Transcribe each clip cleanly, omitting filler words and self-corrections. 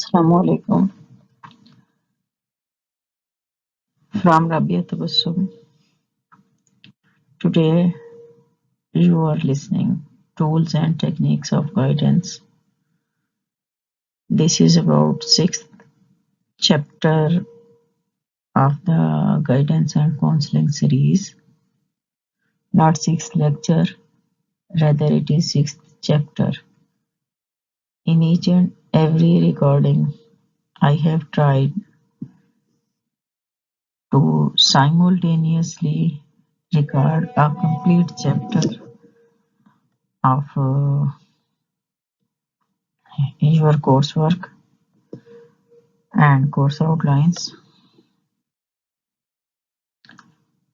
Assalamu alaikum. From Rabia Tabassum. Today you are listening Tools and Techniques of Guidance. This is about sixth chapter of the Guidance and Counseling series. Not sixth lecture, rather it is sixth chapter. In each and every recording, I have tried to simultaneously record a complete chapter of your coursework and course outlines.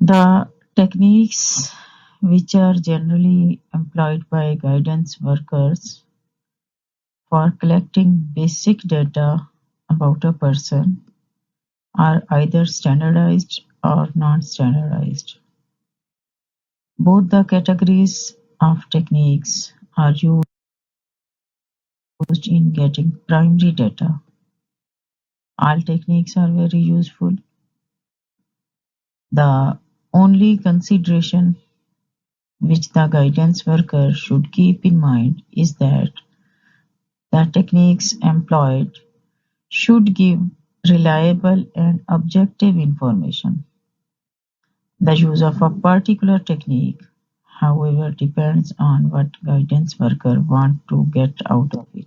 The techniques which are generally employed by guidance workers for collecting basic data about a person are either standardized or non-standardized. Both the categories of techniques are used in getting primary data. All techniques are very useful. The only consideration which the guidance worker should keep in mind is that the techniques employed should give reliable and objective information. The use of a particular technique, however, depends on what guidance worker want to get out of it.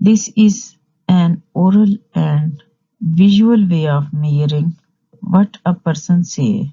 This is an oral and visual way of measuring what a person say.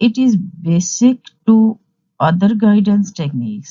It is basic to other guidance techniques.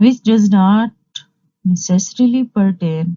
which does not necessarily pertain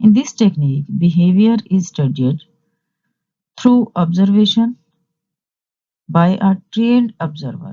In this technique, behavior is studied through observation by a trained observer.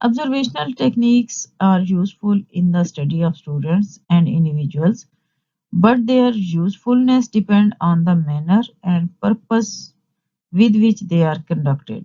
Observational techniques are useful in the study of students and individuals, but their usefulness depend on the manner and purpose with which they are conducted.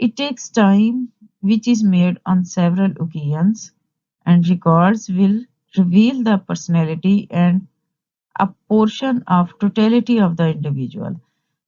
It takes time, which is made on several occasions, and records will reveal the personality and a portion of totality of the individual.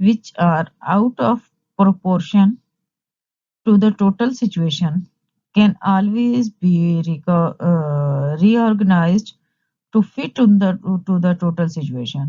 which are out of proportion to the total situation can always be reorganized to fit to the total situation.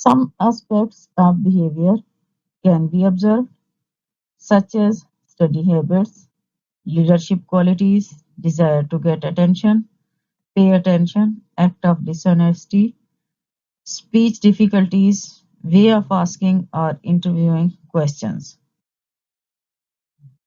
Some aspects of behavior can be observed, such as study habits, leadership qualities, desire to get attention, pay attention, act of dishonesty, speech difficulties, way of asking or interviewing questions.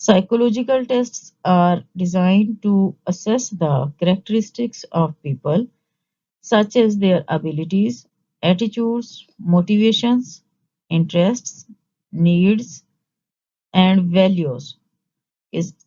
Psychological tests are designed to assess the characteristics of people, such as their abilities, attitudes, motivations, interests, needs, and values.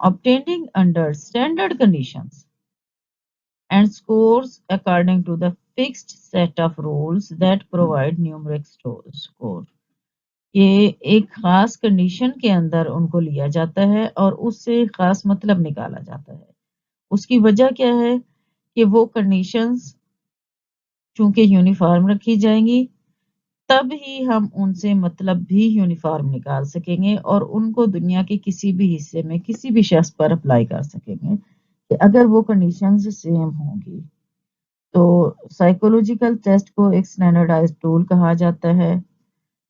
obtaining under standard conditions and scores according to the fixed set of rules that provide numeric score. کہ ایک خاص condition کے اندر ان کو لیا جاتا ہے اور اس سے خاص مطلب نکالا جاتا ہے۔ اس کی وجہ کیا ہے کہ وہ کنڈیشنز چونکہ یونیفارم رکھی جائیں گی، تب ہی ہم ان سے مطلب بھی یونیفارم نکال سکیں گے اور ان کو دنیا کے کسی بھی حصے میں کسی بھی شخص پر اپلائی کر سکیں گے کہ اگر وہ کنڈیشنز سیم ہوں گی۔ تو سائیکولوجیکل ٹیسٹ کو ایک اسٹینڈرڈائز ٹول کہا جاتا ہے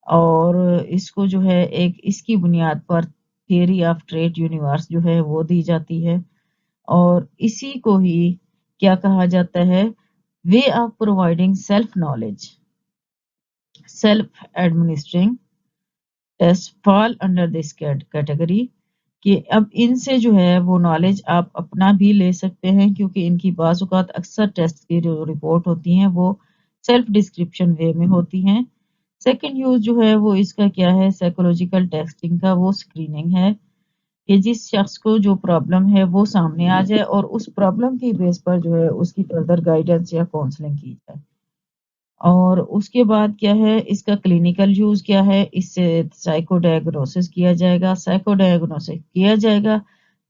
اور اس کو جو ہے ایک اس کی بنیاد پر تھیوری آف ٹریٹ یونیورس جو ہے وہ دی جاتی ہے اور اسی کو ہی کیا کہا جاتا ہے، way of providing self knowledge, self administering test fall under this category کہ اب ان سے جو ہے وہ نالج آپ اپنا بھی لے سکتے ہیں کیونکہ ان کی بعض اوقات اکثر ٹیسٹ کی جو رپورٹ ہوتی ہیں وہ سیلف ڈسکرپشن وے میں ہوتی ہیں۔ سیکنڈ یوز جو ہے وہ اس کا کیا ہے، سائیکولوجیکل ٹیسٹنگ کا وہ اسکریننگ ہے کہ جس شخص کو جو پرابلم ہے وہ سامنے آ جائے اور اس پرابلم کی بیس پر جو ہے اس کی فردر گائیڈنس یا کاؤنسلنگ کی جائے۔ اور اس کے بعد کیا ہے، اس کا کلینکل یوز کیا ہے، اس سے سائیکو ڈائگنوسس کیا جائے گا، سائیکو ڈائگنوسس کیا جائے گا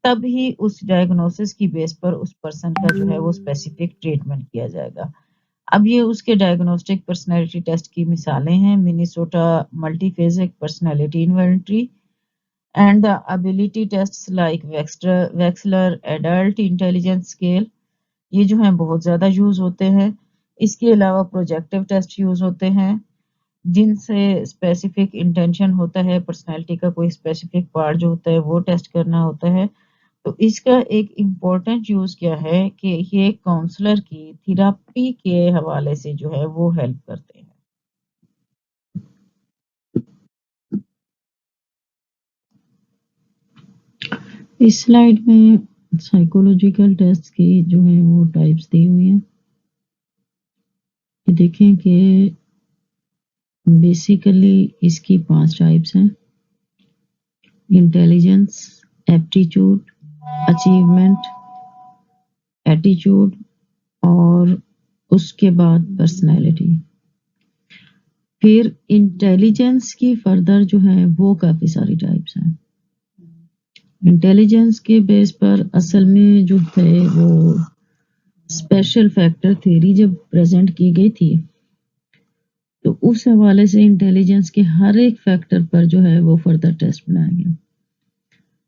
تب ہی اس ڈائگنوسس کی بیس پر اس پرسن کا جو ہے وہ اسپیسیفک ٹریٹمنٹ کیا جائے گا۔ اب یہ اس کے ڈائگنوسٹک پرسنالٹی ٹیسٹ کی مثالیں ہیں، Minnesota multi phasic personality inventory and the ability test like Wechsler adult intelligence scale, یہ جو ہیں بہت زیادہ یوز ہوتے ہیں۔ اس کے علاوہ پروجیکٹیو ٹیسٹ یوز ہوتے ہیں جن سے اسپیسیفک انٹینشن ہوتا ہے، پرسنالٹی کا کوئی اسپیسیفک پارٹ جو ہوتا ہے وہ ٹیسٹ کرنا ہوتا ہے۔ تو اس کا ایک امپورٹنٹ یوز کیا ہے کہ یہ کاؤنسلر کی تھراپی کے حوالے سے جو ہے وہ ہیلپ کرتے ہیں۔ اس سلائیڈ میں سائیکولوجیکل ٹیسٹ کی جو ہے وہ ٹائپس دی ہوئی ہیں۔ دیکھیں کہ بیسیکلی اس کی 5 ٹائپس ہیں: انٹیلیجنس، ایپٹیچیوڈ، اچیومنٹ، ایٹیچیوڈ اور اس کے بعد پرسنالٹی۔ پھر انٹیلیجنس کی فردر جو ہے وہ کافی ساری ٹائپس ہیں۔ انٹیلیجنس کے بیس پر اصل میں جو ہے وہ اسپیشل فیکٹر تھیوری جب پریزنٹ کی گئی تھی تو اس حوالے سے انٹیلیجنس کے ہر ایک فیکٹر پر جو ہے وہ فردر ٹیسٹ بنایا گیا۔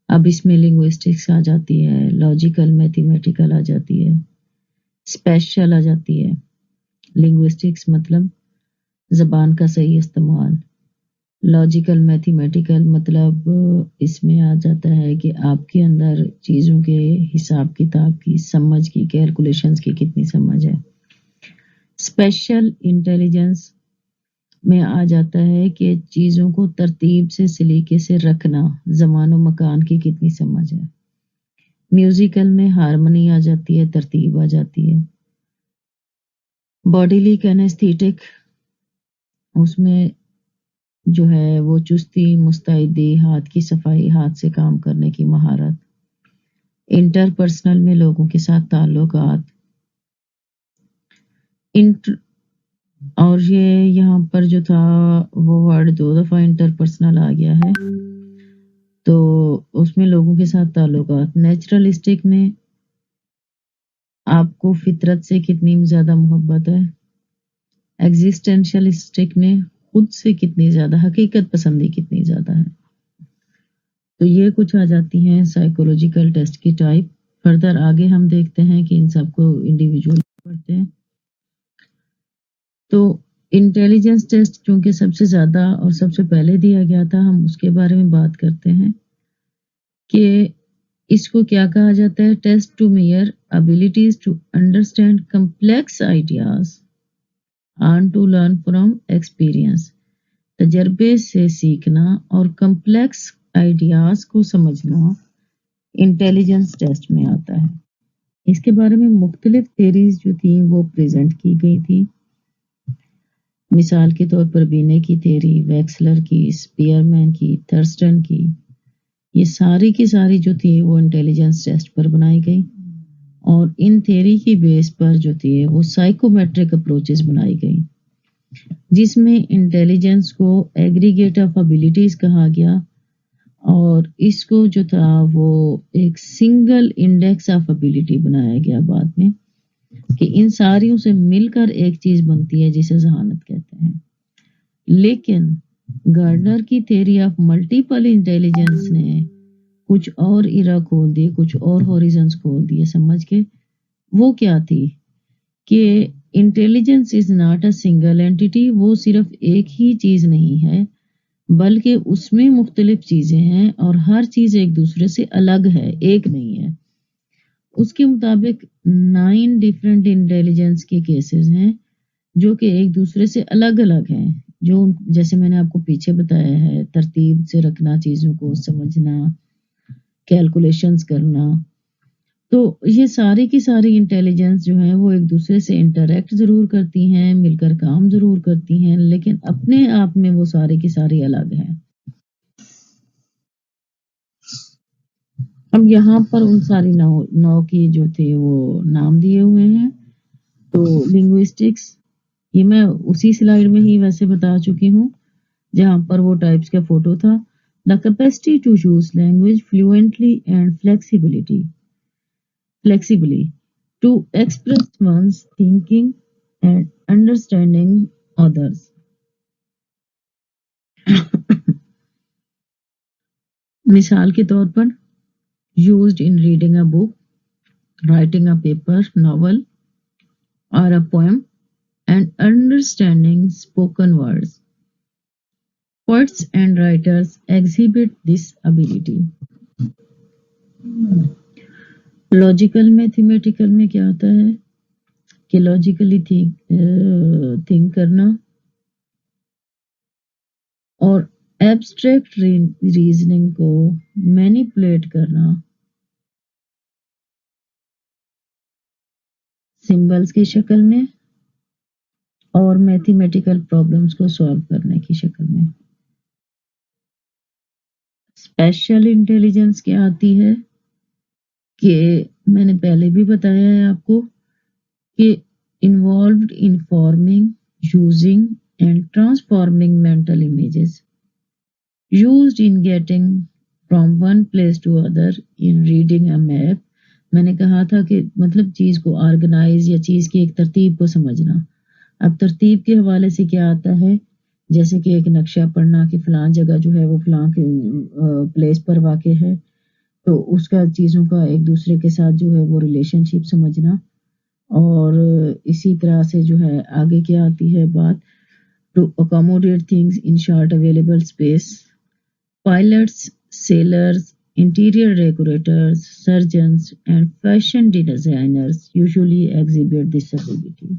اب اس میں لنگوسٹکس آ جاتی ہے، لاجیکل میتھمیٹیکل آ جاتی ہے، اسپیشل آ جاتی ہے۔ لنگوسٹکس مطلب زبان کا صحیح استعمال، لاجیکل میتھمیٹیکل مطلب اس میں آ جاتا ہے کہ آپ کے اندر چیزوں کے حساب کتاب کی سمجھ کی، کیلکولیشنز کی کتنی سمجھ ہے۔ اسپیشل انٹیلیجنس میں آ جاتا ہے کہ چیزوں کو ترتیب سے سلیقے سے رکھنا، زمان و مکان کی کتنی سمجھ ہے۔ میوزیکل میں ہارمنی آ جاتی ہے، ترتیب آ جاتی ہے۔ باڈیلی کینیستھیٹک، اس میں جو ہے وہ چستی، مستعدی، ہاتھ کی صفائی، ہاتھ سے کام کرنے کی مہارت۔ انٹر پرسنل میں لوگوں کے ساتھ تعلقات۔ اور یہ یہاں پر جو تھا وہ ورڈ 2 دفعہ انٹر پرسنل آ گیا ہے، تو اس میں لوگوں کے ساتھ تعلقات۔ نیچرلسٹک میں آپ کو فطرت سے کتنی زیادہ محبت ہے۔ ایگزسٹینشلسٹک میں خود سے کتنی زیادہ، حقیقت پسندی کتنی زیادہ ہے۔ تو یہ کچھ آ جاتی ہیں سائیکولوجیکل ٹیسٹ کی ٹائپ۔ فردر آگے ہم دیکھتے ہیں کہ ان سب کو انڈیویجول پڑھتے ہیں۔ تو انٹیلیجنس ٹیسٹ چونکہ سب سے زیادہ اور سب سے پہلے دیا گیا تھا، ہم اس کے بارے میں بات کرتے ہیں کہ اس کو کیا کہا جاتا ہے۔ Test to measure abilities to understand complex ideas and to learn from experience, تجربے سے سیکھنا اور کمپلیکس آئیڈیاز کو سمجھنا انٹیلیجنس ٹیسٹ میں آتا ہے۔ اس کے بارے میں مختلف تھیریز جو تھیں وہ پریزنٹ کی گئی تھی، مثال کے طور پر بینے کی تھیری، ویکسلر کی، اسپیئرمین کی، تھرسٹن کی، یہ ساری کی ساری جو تھی وہ انٹیلیجنس ٹیسٹ پر بنائی گئی اور ان تھیری کی بیس پر جو تھی وہ سائیکومیٹرک اپروچز بنائی گئی۔ جس میں انٹیلیجنس کو ایگریگیٹ آف ابیلٹیز کہا گیا، اور اس کو جو تھا وہ ایک سنگل انڈیکس آف ابیلٹی بنایا گیا بعد میں، کہ ان ساریوں سے مل کر ایک چیز بنتی ہے جسے ذہانت کہتے ہیں۔ لیکن گارڈنر کی تھیوری آف ملٹیپل انٹیلیجنس نے کچھ اور ایرا کھول دیے، کچھ اور ہوریزنس کھول دیے سمجھ کے۔ وہ کیا تھی کہ intelligence is not a single entity, وہ صرف ایک ہی چیز نہیں ہے بلکہ اس میں مختلف چیزیں ہیں اور ہر چیز ایک دوسرے سے الگ ہے، ایک نہیں ہے۔ اس کے مطابق 9 ڈیفرنٹ انٹیلیجنس کے کیسز ہیں جو کہ ایک دوسرے سے الگ الگ ہیں، جو جیسے میں نے آپ کو پیچھے بتایا ہے، ترتیب سے رکھنا، چیزوں کو سمجھنا، کیلکولیشنز کرنا۔ تو یہ ساری کی ساری انٹیلیجنس جو ہیں وہ ایک دوسرے سے انٹریکٹ ضرور کرتی ہیں، مل کر کام ضرور کرتی ہیں، لیکن اپنے آپ میں وہ ساری کی ساری الگ ہیں۔ اب یہاں پر ان ساری نو کی جو تھے وہ نام دیے ہوئے ہیں۔ تو لنگوسٹکس، یہ میں اسی سلائیڈ میں ہی ویسے بتا چکی ہوں جہاں پر وہ ٹائپس کا فوٹو تھا۔ The capacity to use language fluently and flexibly to express one's thinking and understanding others. مثال کے طور پر used in reading a book, writing a paper, novel or a poem and understanding spoken words. Poets and writers exhibit this ability. Logical mathematical میں کیا ہوتا ہے کہ logically think کرنا اور ایبسٹریکٹ ریزننگ کو مینیپولیٹ کرنا، سمبلز کی شکل میں اور میتھمیٹیکل پرابلمس کو سالو کرنے کی شکل میں۔ اسپیشل انٹیلیجنس کیا آتی ہے کہ میں نے پہلے بھی بتایا ہے آپ کو کہ involved in forming, using and transforming mental images, used in getting from one place to other, in reading a map. میں نے کہا تھا کہ مطلب چیز کو آرگنائز یا چیز کی ایک ترتیب کو سمجھنا۔ اب ترتیب کے حوالے سے کیا آتا ہے، جیسے کہ ایک نقشہ پڑھنا کہ فلاں جگہ جو ہے وہ فلاں پلیس پر واقع ہے، تو اس کا چیزوں کا ایک دوسرے کے ساتھ جو ہے وہ ریلیشن شپ سمجھنا۔ اور اسی طرح سے جو ہے آگے کیا آتی ہے بات، to accommodate things in short available space. Pilots, sailors, interior decorators, surgeons and fashion designers usually exhibit this ability.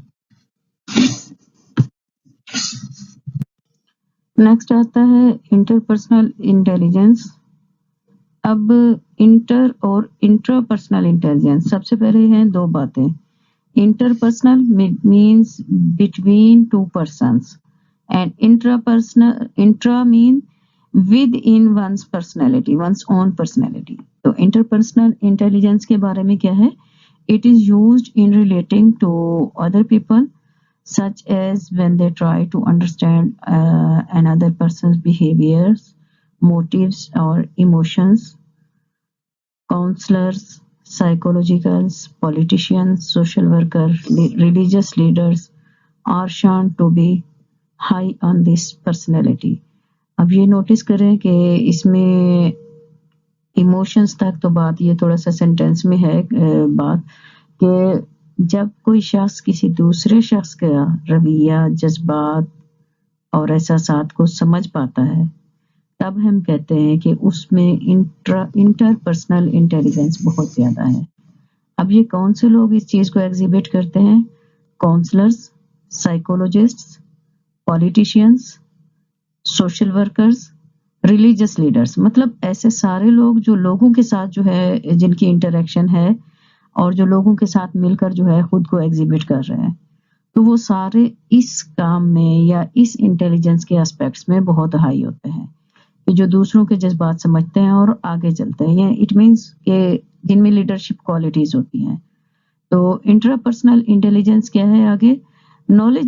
Next آتا ہے انٹرپرسنل انٹیلیجنس۔ اب انٹر اور انٹرا پرسنل انٹیلیجنس، سب سے پہلے ہیں دو باتیں۔ Interpersonal means between two persons and intra mean within one's personality, one's own personality. تو interpersonal intelligence کے بارے میں کیا ہے؟ It is used in relating to other people, such as when they try to understand another person's behaviors, motives or emotions. Counselors, psychologists, politicians, social workers, religious leaders are shown to be high on this personality. اب یہ notice کریں کہ اس میں emotions تک تو بات، یہ تھوڑا سا سینٹینس میں ہے بات، کہ جب کوئی شخص کسی دوسرے شخص کا رویہ، جذبات اور احساسات کو سمجھ پاتا ہے، تب ہم کہتے ہیں کہ اس میں انٹر پرسنل انٹیلیجنس بہت زیادہ ہے۔ اب یہ کون سے لوگ اس چیز کو ایگزیبٹ کرتے ہیں؟ Counsellors, psychologists, politicians, social workers, religious leaders, مطلب ایسے سارے لوگ جو لوگوں کے ساتھ جو ہے جن کی انٹریکشن ہے اور جو لوگوں کے ساتھ مل کر جو ہے خود کو ایگزیبٹ کر رہے ہیں، تو وہ سارے اس کام میں یا اس انٹیلیجنس کے اسپیکٹس میں بہت ہائی ہوتے ہیں، کہ جو دوسروں کے جذبات سمجھتے ہیں اور آگے چلتے ہیں، یا اٹ مینس کہ جن میں لیڈرشپ کوالٹیز ہوتی ہیں۔ تو انٹرا پرسنل انٹیلیجنس کیا ہے آگے؟ نالج